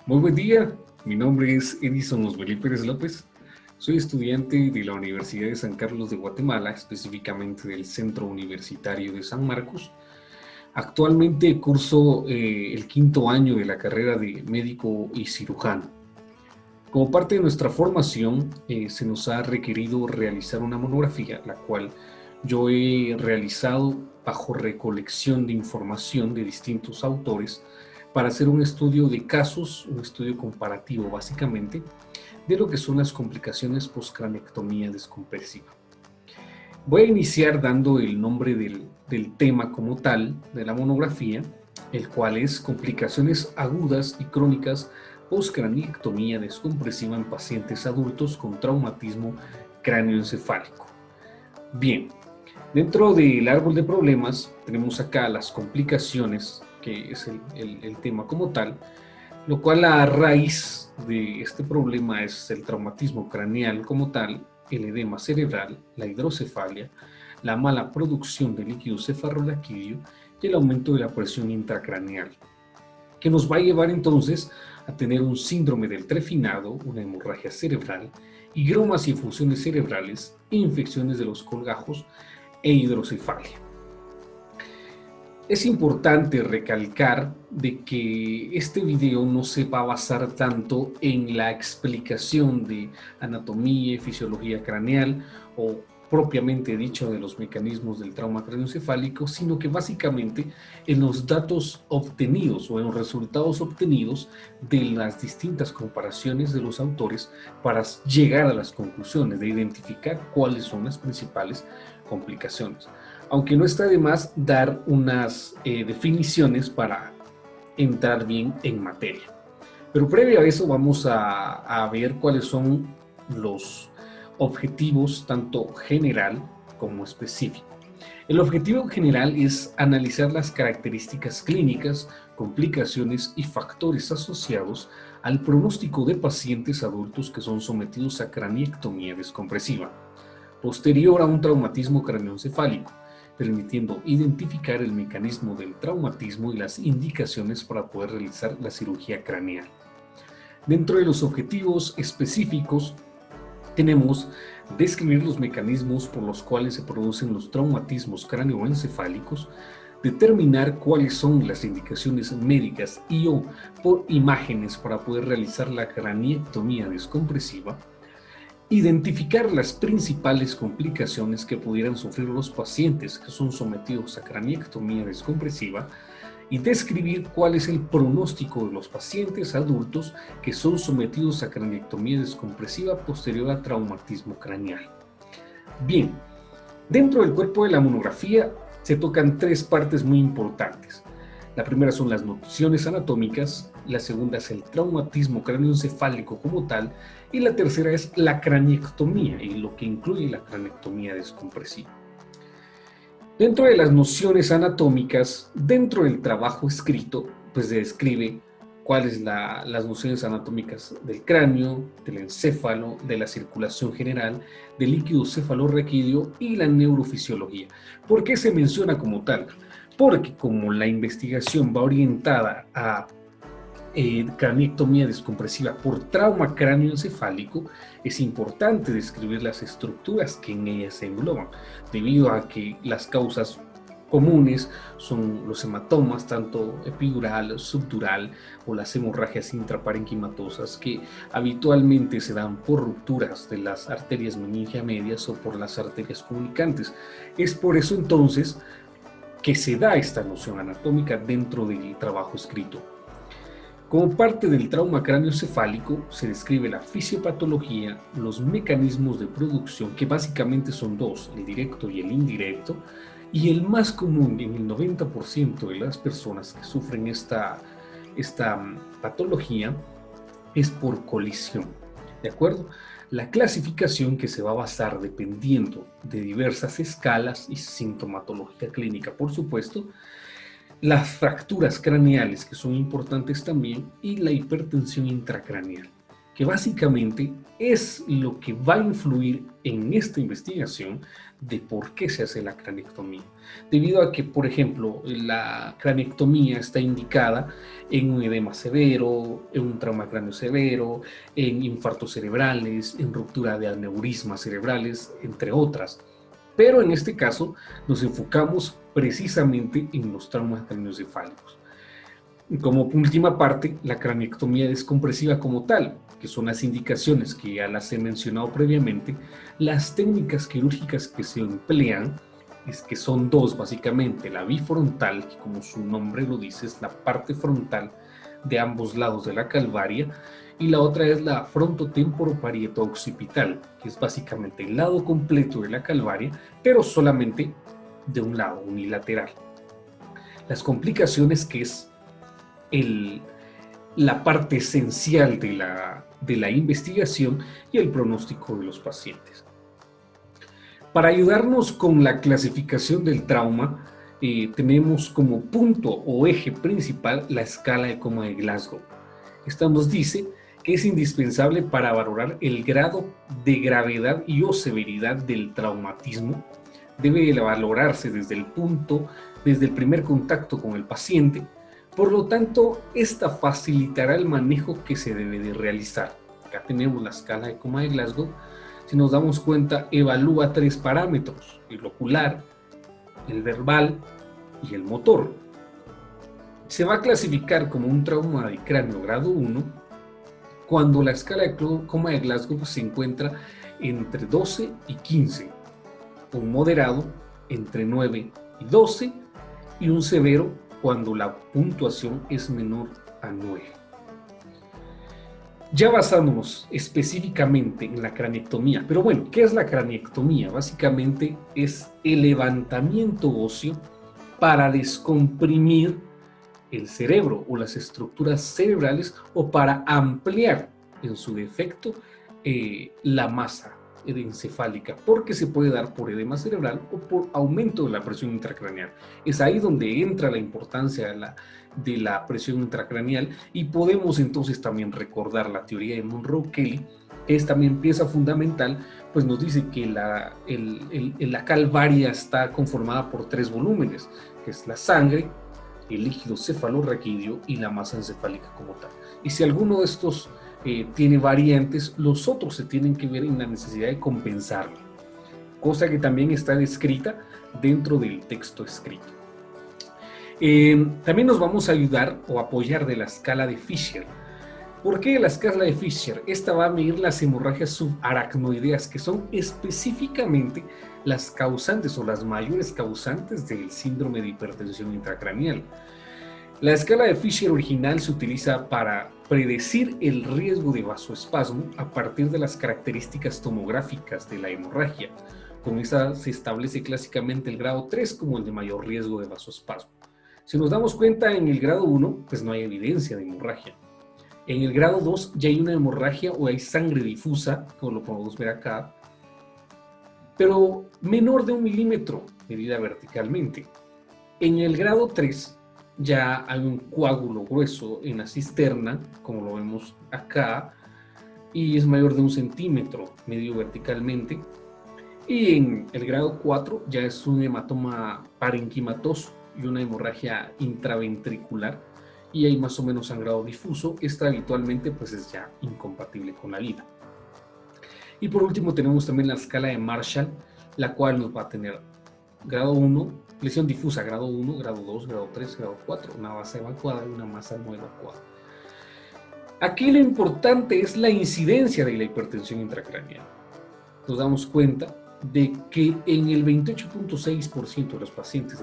Muy buen día, mi nombre es Edison Osbelí Pérez López, soy estudiante de la Universidad de San Carlos de Guatemala, específicamente del Centro Universitario de San Marcos. Actualmente curso el quinto año de la carrera de médico y cirujano. Como parte de nuestra formación se nos ha requerido realizar una monografía, la cual yo he realizado bajo recolección de información de distintos autores para hacer un estudio de casos, un estudio comparativo básicamente, de lo que son las complicaciones postcraniectomía descompresiva. Voy a iniciar dando el nombre del tema como tal de la monografía, el cual es complicaciones agudas y crónicas postcraniectomía descompresiva en pacientes adultos con traumatismo cráneoencefálico. Bien, dentro del árbol de problemas tenemos acá las complicaciones, que es el tema como tal, lo cual la raíz de este problema es el traumatismo craneal como tal, el edema cerebral, la hidrocefalia, la mala producción de líquido cefalorraquídeo y el aumento de la presión intracraneal, que nos va a llevar entonces a tener un síndrome del trefinado, una hemorragia cerebral, higromas y efusiones cerebrales, infecciones de los colgajos e hidrocefalia. Es importante recalcar de que este video no se va a basar tanto en la explicación de anatomía y fisiología craneal o propiamente dicho de los mecanismos del trauma craneoencefálico, sino que básicamente en los datos obtenidos o en los resultados obtenidos de las distintas comparaciones de los autores para llegar a las conclusiones de identificar cuáles son las principales complicaciones. Aunque no está de más dar unas definiciones para entrar bien en materia. Pero previo a eso vamos a ver cuáles son los objetivos tanto general como específico. El objetivo general es analizar las características clínicas, complicaciones y factores asociados al pronóstico de pacientes adultos que son sometidos a craniectomía descompresiva, posterior a un traumatismo craneoencefálico, permitiendo identificar el mecanismo del traumatismo y las indicaciones para poder realizar la cirugía craneal. Dentro de los objetivos específicos tenemos describir los mecanismos por los cuales se producen los traumatismos craneoencefálicos, determinar cuáles son las indicaciones médicas y o por imágenes para poder realizar la craniectomía descompresiva, identificar las principales complicaciones que pudieran sufrir los pacientes que son sometidos a craniectomía descompresiva y describir cuál es el pronóstico de los pacientes adultos que son sometidos a craniectomía descompresiva posterior a traumatismo craneal. Bien, dentro del cuerpo de la monografía se tocan tres partes muy importantes. La primera son las nociones anatómicas, la segunda es el traumatismo craneoencefálico como tal, y la tercera es la craniectomía y lo que incluye la craniectomía descompresiva. Dentro de las nociones anatómicas, dentro del trabajo escrito, pues se describe cuáles las nociones anatómicas del cráneo, del encéfalo, de la circulación general, del líquido cefalorraquídeo y la neurofisiología. ¿Por qué se menciona como tal? Porque como la investigación va orientada a craniectomía descompresiva por trauma cráneoencefálico, es importante describir las estructuras que en ellas se engloban, debido a que las causas comunes son los hematomas, tanto epidural, subdural o las hemorragias intraparenquimatosas que habitualmente se dan por rupturas de las arterias meningia medias o por las arterias comunicantes. Es por eso entonces que se da esta noción anatómica dentro del trabajo escrito. Como parte del trauma craneoencefálico se describe la fisiopatología, los mecanismos de producción, que básicamente son dos, el directo y el indirecto, y el más común en el 90% de las personas que sufren esta patología es por colisión, ¿de acuerdo? La clasificación que se va a basar dependiendo de diversas escalas y sintomatología clínica, por supuesto, las fracturas craneales, que son importantes también, y la hipertensión intracraneal, que básicamente es lo que va a influir en esta investigación de por qué se hace la craneectomía. Debido a que, por ejemplo, la craneectomía está indicada en un edema severo, en un trauma cráneo severo, en infartos cerebrales, en ruptura de aneurismas cerebrales, entre otras. Pero en este caso nos enfocamos precisamente en los traumas craneoencefálicos. Como última parte, la craneectomía descompresiva como tal, que son las indicaciones que ya las he mencionado previamente. Las técnicas quirúrgicas que se emplean es que son dos básicamente: la bifrontal, que como su nombre lo dice es la parte frontal de ambos lados de la calvaria, y la otra es la frontotemporoparieto-occipital, que es básicamente el lado completo de la calvaria, pero solamente de un lado, unilateral. Las complicaciones, que es la parte esencial de la investigación, y el pronóstico de los pacientes. Para ayudarnos con la clasificación del trauma, tenemos como punto o eje principal la escala de Coma de Glasgow. Esta nos dice que es indispensable para valorar el grado de gravedad y o severidad del traumatismo. Debe valorarse desde el primer contacto con el paciente. Por lo tanto, esta facilitará el manejo que se debe de realizar. Acá tenemos la escala de Coma de Glasgow. Si nos damos cuenta, evalúa 3 parámetros: el ocular, el verbal y el motor. Se va a clasificar como un trauma de cráneo grado 1 cuando la escala de Coma de Glasgow se encuentra entre 12 y 15, un moderado entre 9 y 12 y un severo cuando la puntuación es menor a 9. Ya basándonos específicamente en la craneectomía, pero bueno, ¿qué es la craneectomía? Básicamente es el levantamiento óseo para descomprimir el cerebro o las estructuras cerebrales, o para ampliar en su defecto la masa encefálica, porque se puede dar por edema cerebral o por aumento de la presión intracraneal. Es ahí donde entra la importancia de la presión intracraneal, y podemos entonces también recordar la teoría de Monroe-Kelly, que es también pieza fundamental, pues nos dice que la calvaria está conformada por 3 volúmenes, que es la sangre, el líquido cefalorraquídeo y la masa encefálica como tal. Y si alguno de estos tiene variantes, los otros se tienen que ver en la necesidad de compensarlo, cosa que también está descrita dentro del texto escrito. También nos vamos a ayudar o apoyar de la escala de Fisher. ¿Por qué la escala de Fisher? Esta va a medir las hemorragias subaracnoideas, que son específicamente las causantes o las mayores causantes del síndrome de hipertensión intracraneal. La escala de Fisher original se utiliza para predecir el riesgo de vasoespasmo a partir de las características tomográficas de la hemorragia. Con esa se establece clásicamente el grado 3 como el de mayor riesgo de vasoespasmo. Si nos damos cuenta, en el grado 1, pues no hay evidencia de hemorragia. En el grado 2 ya hay una hemorragia o hay sangre difusa, como lo podemos ver acá, pero menor de 1 milímetro, medida verticalmente. En el grado 3 ya hay un coágulo grueso en la cisterna, como lo vemos acá, y es mayor de 1 centímetro, medido verticalmente. Y en el grado 4 ya es un hematoma parenquimatoso y una hemorragia intraventricular, y hay más o menos sangrado difuso. Esta habitualmente pues es ya incompatible con la vida. Y por último tenemos también la escala de Marshall, la cual nos va a tener grado 1, lesión difusa, grado 1, grado 2, grado 3, grado 4, una masa evacuada y una masa no evacuada. Aquí lo importante es la incidencia de la hipertensión intracraneal. Nos damos cuenta de que en el 28.6% de los pacientes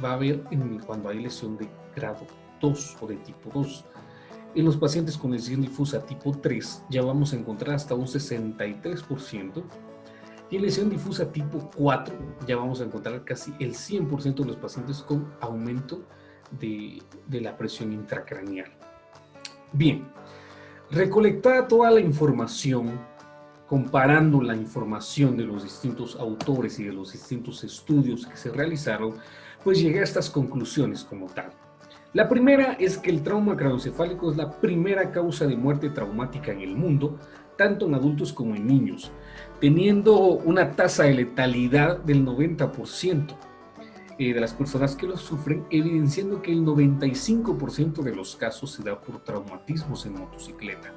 va a haber cuando hay lesión de grado 2 o de tipo 2. En los pacientes con lesión difusa tipo 3 ya vamos a encontrar hasta un 63%, y en lesión difusa tipo 4 ya vamos a encontrar casi el 100% de los pacientes con aumento de la presión intracraneal. Bien, recolectada toda la información, comparando la información de los distintos autores y de los distintos estudios que se realizaron, pues llegué a estas conclusiones como tal. La primera es que el trauma craneoencefálico es la primera causa de muerte traumática en el mundo, tanto en adultos como en niños, teniendo una tasa de letalidad del 90% de las personas que lo sufren, evidenciando que el 95% de los casos se da por traumatismos en motocicleta.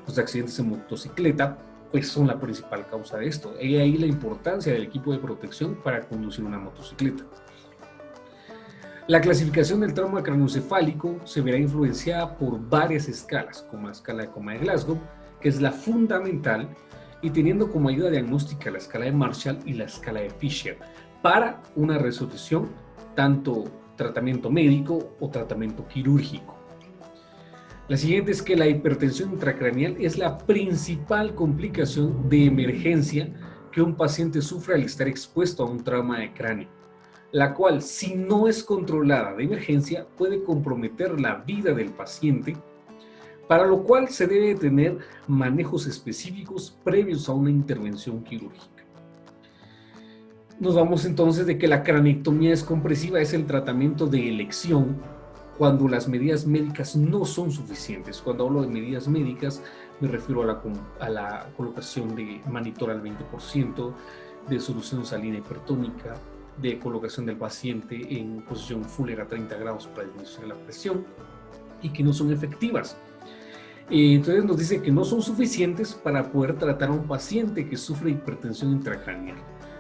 Los accidentes en motocicleta pues son la principal causa de esto. Y ahí la importancia del equipo de protección para conducir una motocicleta. La clasificación del trauma craneoencefálico se verá influenciada por varias escalas, como la escala de Coma de Glasgow, que es la fundamental, y teniendo como ayuda diagnóstica la escala de Marshall y la escala de Fisher, para una resolución tanto tratamiento médico o tratamiento quirúrgico. La siguiente es que la hipertensión intracraneal es la principal complicación de emergencia que un paciente sufre al estar expuesto a un trauma de cráneo, la cual, si no es controlada de emergencia, puede comprometer la vida del paciente, para lo cual se debe tener manejos específicos previos a una intervención quirúrgica. Nos vamos entonces de que la craneectomía descompresiva es el tratamiento de elección cuando las medidas médicas no son suficientes. Cuando hablo de medidas médicas, me refiero a la colocación de manitor al 20%, de solución salina hipertónica, de colocación del paciente en posición Fuller a 30 grados para disminuir la presión, y que no son efectivas. Entonces nos dice que no son suficientes para poder tratar a un paciente que sufre hipertensión intracraneal,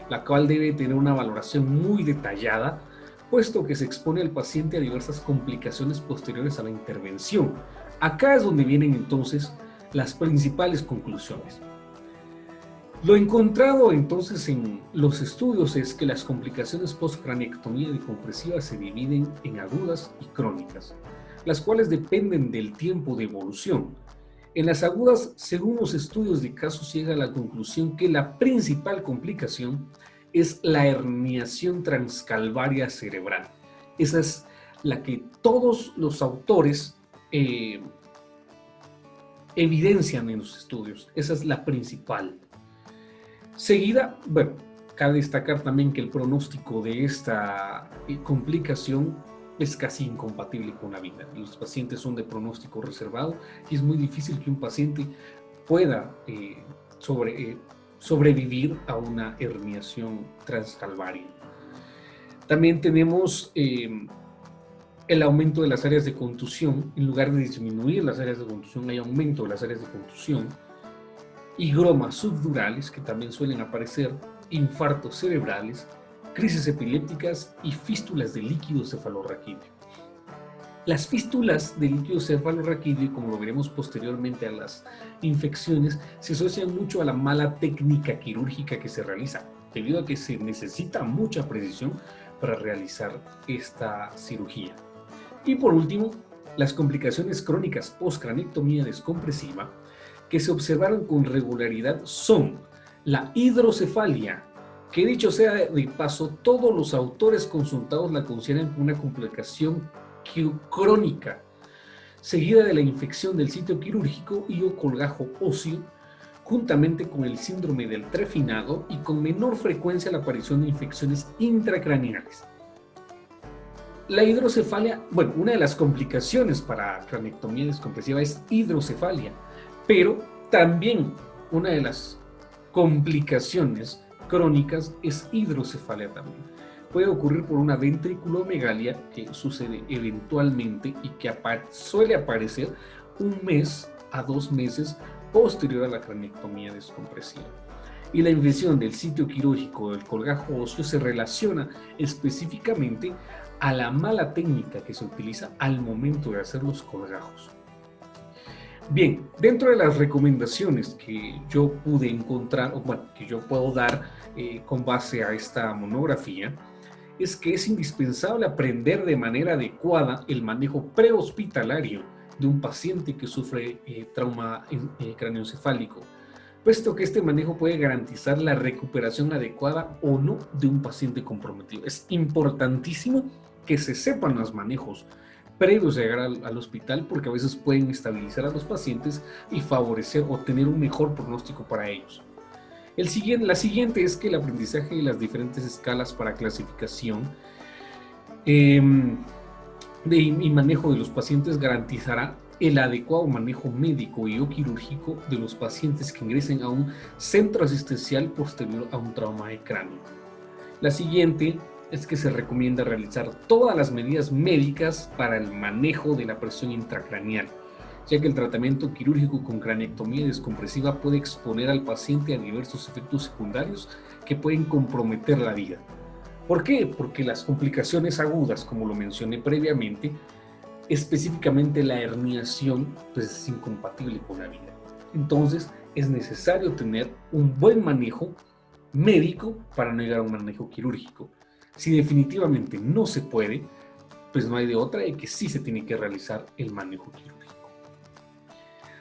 la cual debe tener una valoración muy detallada, puesto que se expone al paciente a diversas complicaciones posteriores a la intervención. Acá es donde vienen entonces las principales conclusiones. Lo encontrado entonces en los estudios es que las complicaciones post-craneectomía descompresiva se dividen en agudas y crónicas, las cuales dependen del tiempo de evolución. En las agudas, según los estudios de casos, llega a la conclusión que la principal complicación es la herniación transcalvaria cerebral. Esa es la que todos los autores evidencian en los estudios. Esa es la principal. Seguida, bueno, cabe destacar también que el pronóstico de esta complicación es casi incompatible con la vida. Los pacientes son de pronóstico reservado y es muy difícil que un paciente pueda sobrevivir a una herniación transcalvaria. También tenemos el aumento de las áreas de contusión. En lugar de disminuir las áreas de contusión, hay aumento de las áreas de contusión. Higromas subdurales, que también suelen aparecer, infartos cerebrales, crisis epilépticas y fístulas de líquido cefalorraquídeo. Las fístulas de líquido cefalorraquídeo, como lo veremos posteriormente a las infecciones, se asocian mucho a la mala técnica quirúrgica que se realiza, debido a que se necesita mucha precisión para realizar esta cirugía. Y por último, las complicaciones crónicas post-craneectomía descompresiva que se observaron con regularidad son la hidrocefalia, que dicho sea de paso, todos los autores consultados la consideran como una complicación crónica, seguida de la infección del sitio quirúrgico y o colgajo óseo, juntamente con el síndrome del trefinado y con menor frecuencia la aparición de infecciones intracraneales. La hidrocefalia, bueno, una de las complicaciones para craneectomía descompresiva es hidrocefalia, pero también una de las complicaciones crónicas es hidrocefalia también. Puede ocurrir por una ventriculomegalia que sucede eventualmente y que suele aparecer 1 mes a 2 meses posterior a la craneectomía descompresiva. Y la infección del sitio quirúrgico del colgajo óseo se relaciona específicamente a la mala técnica que se utiliza al momento de hacer los colgajos. Bien, dentro de las recomendaciones que yo pude encontrar, o bueno, que yo puedo dar con base a esta monografía, es que es indispensable aprender de manera adecuada el manejo prehospitalario de un paciente que sufre trauma craneoencefálico, puesto que este manejo puede garantizar la recuperación adecuada o no de un paciente comprometido. Es importantísimo que se sepan los manejos previos a llegar al hospital, porque a veces pueden estabilizar a los pacientes y favorecer o tener un mejor pronóstico para ellos. La siguiente es que el aprendizaje de las diferentes escalas para clasificación y manejo de los pacientes garantizará el adecuado manejo médico y o quirúrgico de los pacientes que ingresen a un centro asistencial posterior a un trauma de cráneo. La siguiente es que se recomienda realizar todas las medidas médicas para el manejo de la presión intracraneal, ya que el tratamiento quirúrgico con craneectomía descompresiva puede exponer al paciente a diversos efectos secundarios que pueden comprometer la vida. ¿Por qué? Porque las complicaciones agudas, como lo mencioné previamente, específicamente la herniación, pues es incompatible con la vida. Entonces es necesario tener un buen manejo médico para no llegar a un manejo quirúrgico. Si definitivamente no se puede, pues no hay de otra de que sí se tiene que realizar el manejo quirúrgico.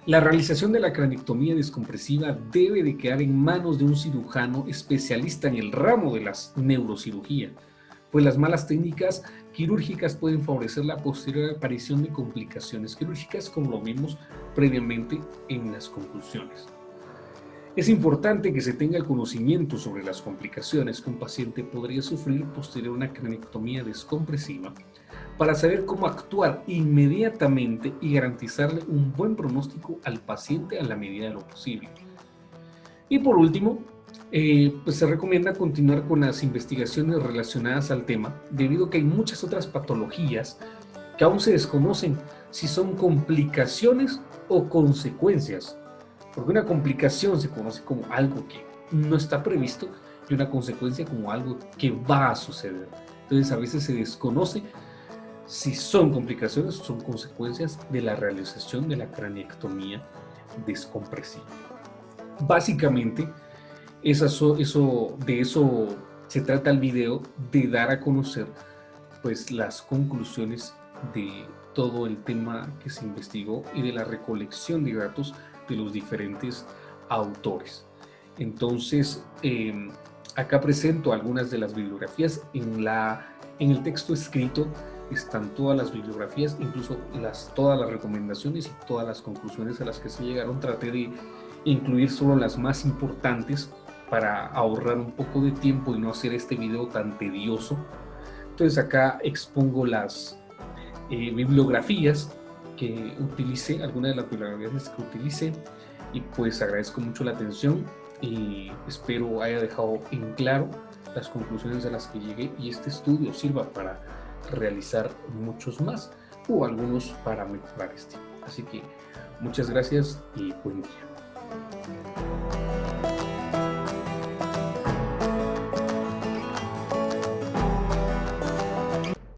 La realización de la craneectomía descompresiva debe de quedar en manos de un cirujano especialista en el ramo de la neurocirugía, pues las malas técnicas quirúrgicas pueden favorecer la posterior aparición de complicaciones quirúrgicas, como lo vimos previamente en las conclusiones. Es importante que se tenga el conocimiento sobre las complicaciones que un paciente podría sufrir posterior a una craneectomía descompresiva para saber cómo actuar inmediatamente y garantizarle un buen pronóstico al paciente a la medida de lo posible. Y por último, pues se recomienda continuar con las investigaciones relacionadas al tema, debido a que hay muchas otras patologías que aún se desconocen si son complicaciones o consecuencias. Porque una complicación se conoce como algo que no está previsto y una consecuencia como algo que va a suceder. Entonces a veces se desconoce si son complicaciones o son consecuencias de la realización de la craneectomía descompresiva. Básicamente, de eso se trata el video, de dar a conocer pues las conclusiones de todo el tema que se investigó y de la recolección de datos de los diferentes autores. Entonces, acá presento algunas de las bibliografías. En el texto escrito están todas las bibliografías, incluso todas las recomendaciones y todas las conclusiones a las que se llegaron. Traté de incluir solo las más importantes para ahorrar un poco de tiempo y no hacer este video tan tedioso. Entonces acá expongo las bibliografías que utilicé, algunas de las bibliografías que utilicé, y pues agradezco mucho la atención y espero haya dejado en claro las conclusiones a las que llegué y este estudio sirva para realizar muchos más o algunos para mejorar este. Así que muchas gracias y buen día.